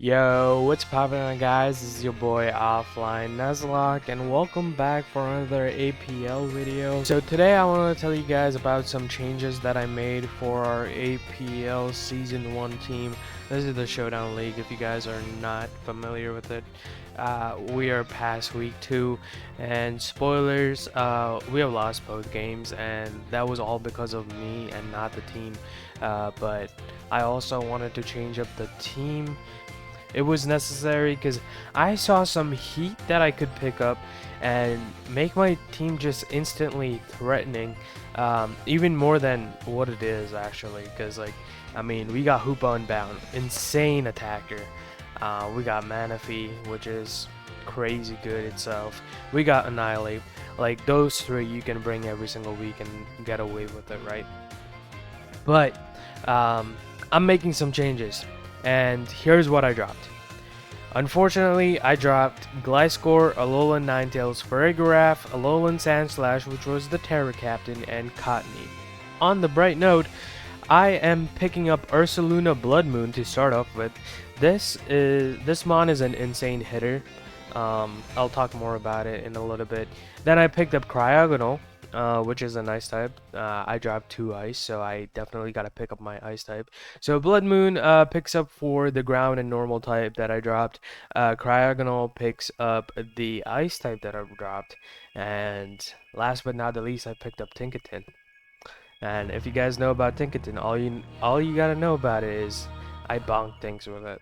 Yo, what's poppin' guys? This is your boy Offline Nuzlocke and welcome back for another APL video. So today I want to tell you guys about some changes that I made for our APL Season 1 team. This is the Showdown League if you guys are not familiar with it. We are past week 2 and spoilers, we have lost both games and that was all because of me and not the team. But I also wanted to change up the team. It was necessary because I saw some heat that I could pick up and make my team just instantly threatening, even more than what it is actually. Because we got Hoopa Unbound, insane attacker. We got Manaphy, which is crazy good itself. We got Annihilate. Like those three, you can bring every single week and get away with it, right? But I'm making some changes. And here's what I dropped. Unfortunately, I dropped Gliscor, Alolan Ninetales, Farigiraf, Alolan Sandslash, which was the Terra Captain, and Cottony. On the bright note, I am picking up Ursaluna Blood Moon to start off with. This mon is an insane hitter. I'll talk more about it in a little bit. Then I picked up Cryogonal, which is a nice type. I dropped 2 ice, so I definitely gotta pick up my ice type. So Blood Moon picks up for the ground and normal type that I dropped. Cryogonal picks up the ice type that I dropped. And last but not the least, I picked up Tinkaton. And if you guys know about Tinkaton, all you gotta know about it is I bonk things with it.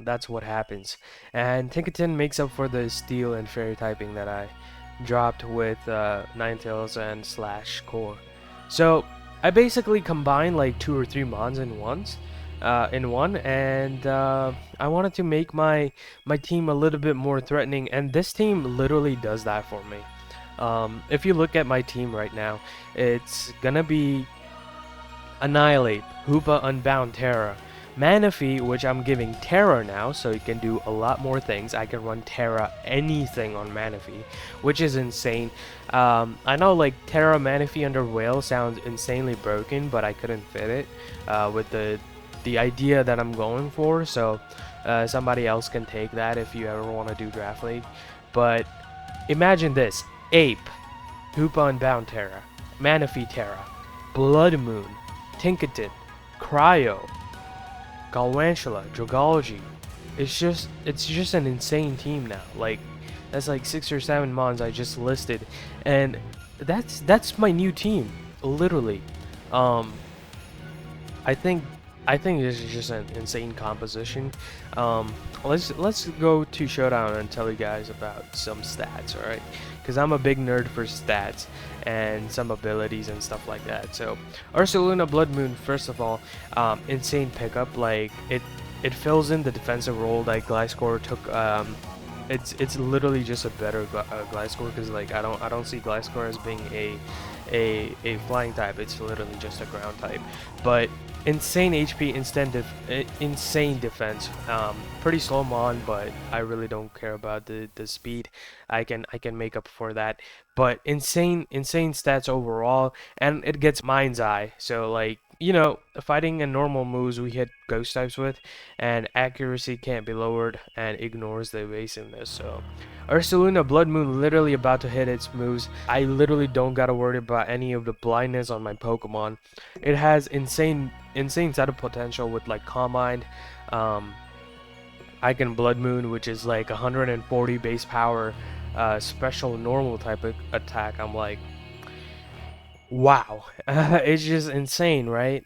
That's what happens. And Tinkaton makes up for the steel and fairy typing that I dropped with Ninetales and Slash Core. So I basically combined like 2 or 3 mons in one, and I wanted to make my team a little bit more threatening, and this team literally does that for me. If you look at my team right now, it's gonna be Annihilate, Hoopa Unbound Terra, Manaphy, which I'm giving Terra now, so it can do a lot more things. I can run Terra anything on Manaphy, which is insane. I know like Terra Manaphy under Whale sounds insanely broken, but I couldn't fit it with the idea that I'm going for. So somebody else can take that if you ever want to do Draft League. But imagine this: Ape, Hoopa Unbound Terra, Manaphy Terra, Blood Moon, Tinkaton, Cryo, Galvantula, Dragology. It's just an insane team now. Like that's like 6 or 7 mons I just listed, and that's my new team, literally. I think this is just an insane composition. Let's go to Showdown and tell you guys about some stats, alright? Because I'm a big nerd for stats and some abilities and stuff like that. So Ursaluna Blood Moon, first of all, insane pickup. Like it fills in the defensive role that Gliscor took. It's literally just a better Gliscor, because like I don't see Gliscor as being a flying type. It's literally just a ground type, but insane HP, insane defense. Pretty slow mon, but I really don't care about the speed. I can make up for that. But insane stats overall, and it gets Mind's Eye. So like, you know, fighting in normal moves we hit ghost types with, and accuracy can't be lowered and ignores the evasiveness. So Ursaluna Blood Moon literally about to hit its moves. I literally don't gotta worry about any of the blindness on my Pokemon. It has insane setup potential with like Calm Mind. I can Blood Moon, which is like 140 base power, special normal type of attack. I'm like, wow. It's just insane, right?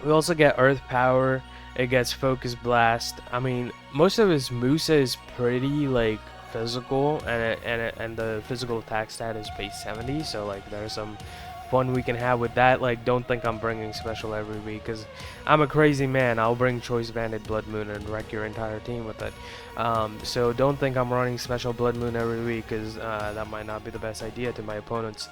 We also get Earth Power. It gets Focus Blast. I mean, most of his moveset is pretty like physical, and the physical attack stat is base 70. So like, there's some fun we can have with that. Like, don't think I'm bringing special every week, because I'm a crazy man. I'll bring Choice Banded Blood Moon and wreck your entire team with it. So don't think I'm running special Blood Moon every week, because that might not be the best idea to my opponents.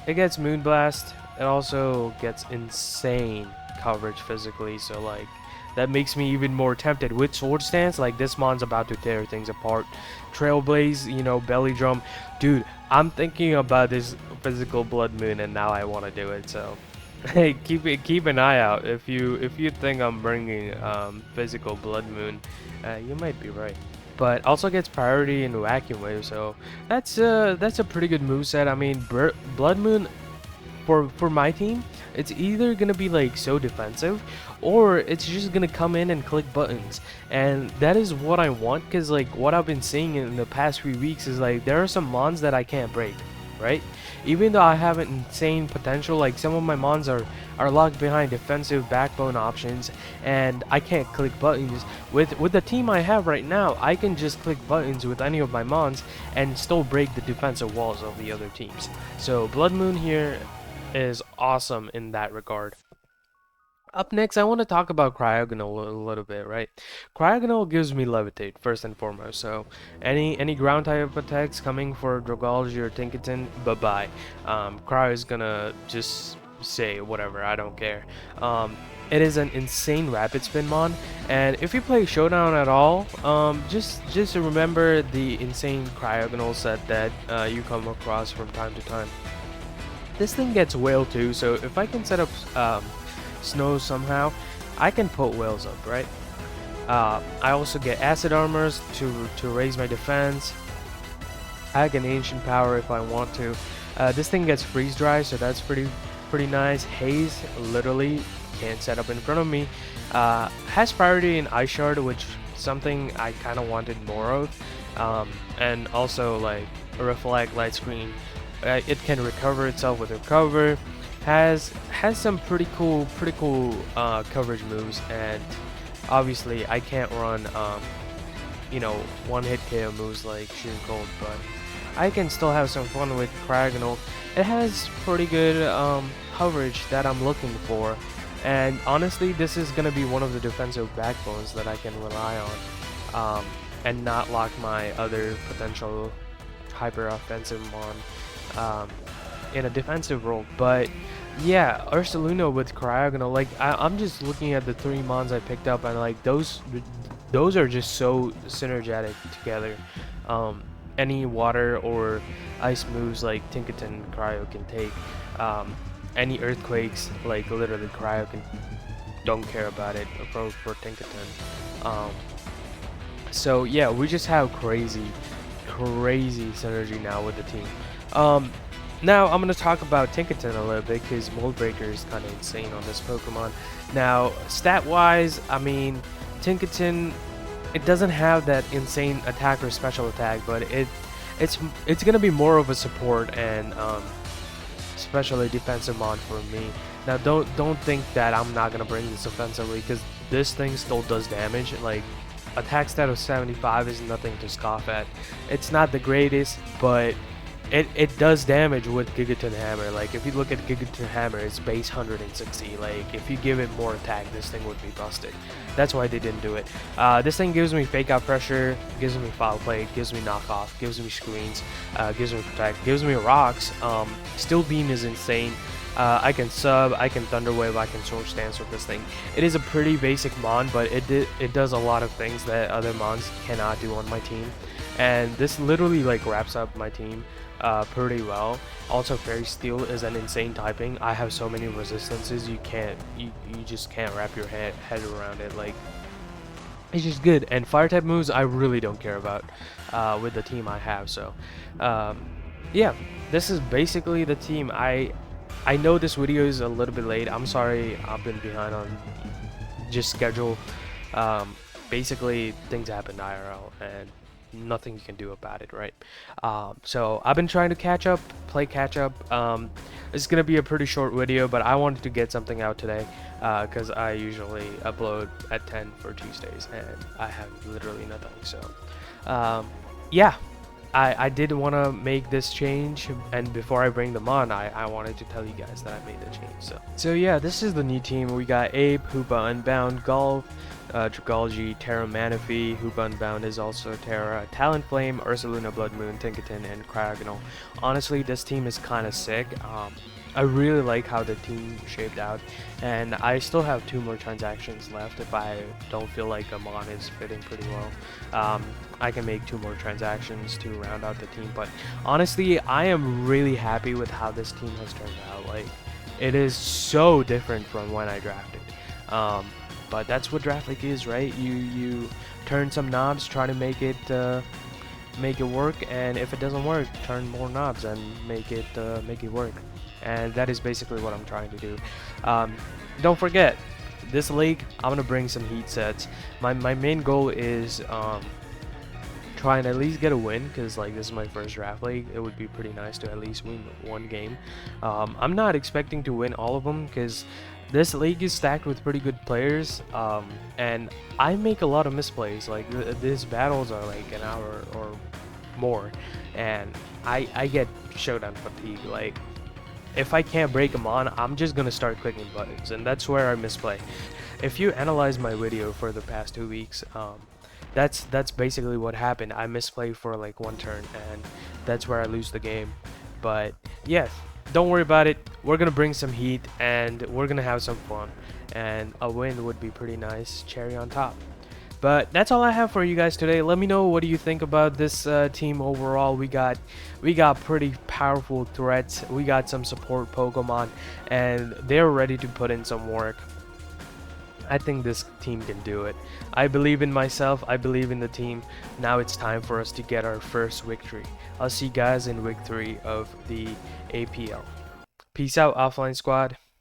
It gets Moonblast. It also gets insane coverage physically, so like that makes me even more tempted with Sword Stance. Like, this mon's about to tear things apart. Trailblaze, you know, Belly Drum, dude. I'm thinking about this physical Blood Moon, and now I want to do it. So Hey, keep an eye out. If you think I'm bringing physical Blood Moon, you might be right. But also gets priority in Vacuum Wave, so that's a pretty good moveset. I mean, Blood Moon for my team, it's either gonna be like so defensive, or it's just gonna come in and click buttons, and that is what I want. Cause like what I've been seeing in the past few weeks is like there are some mons that I can't break, right? Even though I have an insane potential, like some of my mons are locked behind defensive backbone options, and I can't click buttons. With the team I have right now, I can just click buttons with any of my mons and still break the defensive walls of the other teams. So Blood Moon here is awesome in that regard. Up next, I want to talk about Cryogonal a little bit, right? Cryogonal gives me Levitate, first and foremost, so any ground type attacks coming for Drogology or Tinkerton, bye-bye. Cryo is gonna just say whatever, I don't care. It is an insane rapid spin mon, and if you play Showdown at all, just remember the insane Cryogonal set that you come across from time to time. This thing gets whale too, so if I can set up snow somehow, I can put whales up, right? I also get acid armors to raise my defense. I get ancient power if I want to. This thing gets freeze dry, so that's pretty nice. Haze literally can't set up in front of me. Has priority in Ice Shard, which something I kind of wanted more of, and also like reflect light screen. It can recover itself with recover. Has some pretty cool coverage moves, and obviously I can't run you know, one hit KO moves like Sheer Gold, but I can still have some fun with Cryogonal. It has pretty good coverage that I'm looking for, and honestly this is gonna be one of the defensive backbones that I can rely on, and not lock my other potential hyper offensive mon in a defensive role. But yeah, ursaluna with Cryogonal, like I'm just looking at the three mons I picked up, and like those are just so synergetic together. Any water or ice moves like Tinkerton Cryo can take. Any earthquakes, like literally Cryo can don't care about it for Tinkerton. So yeah, we just have crazy synergy now with the team. Now I'm going to talk about Tinkerton a little bit, because Mold Breaker is kind of insane on this Pokemon. Now, stat-wise, I mean, Tinkerton, it doesn't have that insane attack or special attack, but it's going to be more of a support and especially defensive mon for me. Now, don't think that I'm not going to bring this offensively, because this thing still does damage. Like, attack stat of 75 is nothing to scoff at. It's not the greatest, but it does damage with Gigaton Hammer. Like, if you look at Gigaton Hammer, it's base 160. Like, if you give it more attack, this thing would be busted. That's why they didn't do it. This thing gives me fake out pressure, gives me foul play, gives me knockoff, gives me screens, gives me protect, gives me rocks. Steel beam is insane. I can sub, I can thunder wave, I can sword stance with this thing. It is a pretty basic mon, but it does a lot of things that other mons cannot do on my team, and this literally like wraps up my team pretty well. Also, Fairy Steel is an insane typing. I have so many resistances, you just can't wrap your head around it. Like, it's just good. And fire type moves I really don't care about with the team I have. So yeah, this is basically the team. I know this video is a little bit late. I'm sorry, I've been behind on just schedule. Basically, things happen IRL, and nothing you can do about it, right? So I've been trying to play catch up. It's gonna be a pretty short video, but I wanted to get something out today because I usually upload at 10 for Tuesdays, and I have literally nothing. So yeah, I did want to make this change, and before I bring them on, I wanted to tell you guys that I made the change. So yeah, this is the new team. We got Ape, Hoopa Unbound, Golf, Dragology, Terra Manaphy, Hoopa Unbound is also Terra, Talonflame, Ursaluna, Blood Moon, Tinkerton, and Cryogonal. Honestly, this team is kind of sick. I really like how the team shaped out, and I still have 2 more transactions left if I don't feel like a mon is fitting pretty well. I can make 2 more transactions to round out the team, but honestly, I am really happy with how this team has turned out. Like, It is so different from when I drafted. Um, but that's what Draft League is, right? You turn some knobs, try to make it work, and if it doesn't work, turn more knobs and make it work. And that is basically what I'm trying to do. Don't forget, this league, I'm gonna bring some heat sets. My main goal is try and at least get a win, because like this is my first draft league. It would be pretty nice to at least win one game. I'm not expecting to win all of them, because this league is stacked with pretty good players, and I make a lot of misplays. Like these battles are like an hour or more, and I get showdown fatigue. Like if I can't break them on, I'm just gonna start clicking buttons, and that's where I misplay. If you analyze my video for the past 2 weeks, that's basically what happened. I misplay for like one turn, and that's where I lose the game. But yeah, don't worry about it. We're gonna bring some heat, and we're gonna have some fun, and a win would be pretty nice, cherry on top. But that's all I have for you guys today. Let me know, what do you think about this team overall. We got pretty powerful threats. We got some support Pokemon, and they're ready to put in some work. I think this team can do it. I believe in myself. I believe in the team. Now it's time for us to get our first victory. I'll see you guys in week 3 of the APL. Peace out, Offline Squad.